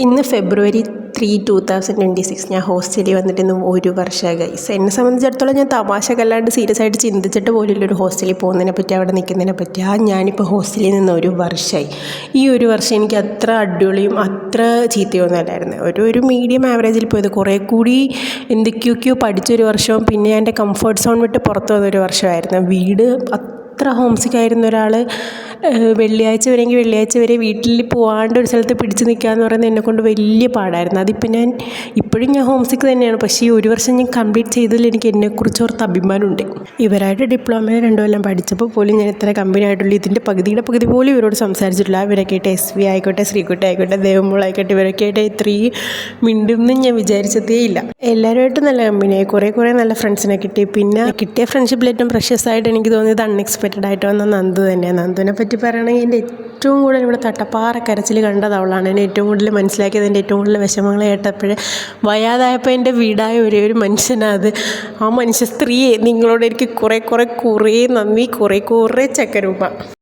ഇന്ന് ഫെബ്രുവരി 2026 ഞാൻ ഹോസ്റ്റലിൽ വന്നിട്ട് ഇന്ന് 1 വർഷമായി ഗൈസ്. എന്നെ സംബന്ധിച്ചിടത്തോളം ഞാൻ തമാശക്കല്ലാണ്ട് സീരിയസ് ആയിട്ട് ചിന്തിച്ചിട്ട് പോലും ഒരു ഹോസ്റ്റലിൽ പോകുന്നതിനെ പറ്റി അവിടെ നിൽക്കുന്നതിനെ പറ്റി. ഞാനിപ്പോൾ ഹോസ്റ്റലിൽ നിന്ന് 1 വർഷമായി. ഈ 1 വർഷം എനിക്ക് അത്ര അടിപൊളിയും അത്ര ചീത്തയൊന്നും അല്ലായിരുന്നു. ഒരു മീഡിയം ആവറേജിൽ പോയത്. കുറേ കൂടി എന്തൊക്കെയൊക്കെയോ പഠിച്ചൊരു വർഷവും പിന്നെ എൻ്റെ കംഫർട്ട് സോൺ വിട്ട് പുറത്ത് വന്നൊരു വർഷമായിരുന്നു. വീട് അത്ര ഹോംസിക്കായിരുന്ന ഒരാൾ വെള്ളിയാഴ്ച വരെയെങ്കിൽ വെള്ളിയാഴ്ച വരെ വീട്ടിൽ പോകാണ്ട് ഒരു സ്ഥലത്ത് പിടിച്ച് നിൽക്കുക എന്ന് പറയുന്നത് എന്നെക്കൊണ്ട് വലിയ പാടായിരുന്നു. അതിപ്പോൾ ഇപ്പോഴും ഞാൻ ഹോംസിക്ക് തന്നെയാണ്. പക്ഷേ ഈ 1 വർഷം ഞാൻ കംപ്ലീറ്റ് ചെയ്തതിൽ എനിക്ക് എന്നെക്കുറിച്ച് ഓർത്ത് അഭിമാനമുണ്ട്. ഇവരായിട്ട് ഡിപ്ലോമയിൽ 2 കൊല്ലം പഠിച്ചപ്പോൾ പോലും ഞാൻ ഇത്ര കമ്പനി ആയിട്ടുള്ളൂ. ഇതിൻ്റെ പകുതിയുടെ പകുതി പോലും ഇവരോട് സംസാരിച്ചിട്ടില്ല. ഇവരൊക്കെ ആയിട്ട് SV ആയിക്കോട്ടെ, ശ്രീകുട്ടി ആയിക്കോട്ടെ, ദേവമോളായിക്കോട്ടെ, ഇവരൊക്കെ ആയിട്ട് ഇത്രയും മിണ്ടുമെന്ന് ഞാൻ വിചാരിച്ചതേ ഇല്ല. എല്ലാവരുമായിട്ടും നല്ല കമ്പനിയായി. കുറേ നല്ല ഫ്രണ്ട്സിനെ കിട്ടി. പിന്നെ കിട്ടിയ ഫ്രണ്ട്ഷിപ്പിൽ ഏറ്റവും പ്രഷ്യസ് ആയിട്ട് എനിക്ക് തോന്നിയത് അൺഎക്സ്പെക്റ്റഡ് ആയിട്ട് വന്ന നന്ദു തന്നെയാണ്. നന്ദുവിനെ പറ്റി പറയുകയാണെങ്കിൽ എൻ്റെ ഏറ്റവും കൂടുതൽ ഇവിടെ തട്ടപ്പാറ കരച്ചിൽ കണ്ടത് അവളാണ്. എന്നെ ഏറ്റവും കൂടുതൽ മനസ്സിലാക്കിയത്, എൻ്റെ ഏറ്റവും കൂടുതൽ വിഷമങ്ങൾ കേട്ടപ്പോൾ വയ്യാതായപ്പോൾ എൻ്റെ വീടായ ഒരു മനുഷ്യനാണ്. ആ മനുഷ്യ സ്ത്രീയെ നിങ്ങളോട് എനിക്ക് കുറേ നന്ദി, കുറേ ചക്കരൂപ.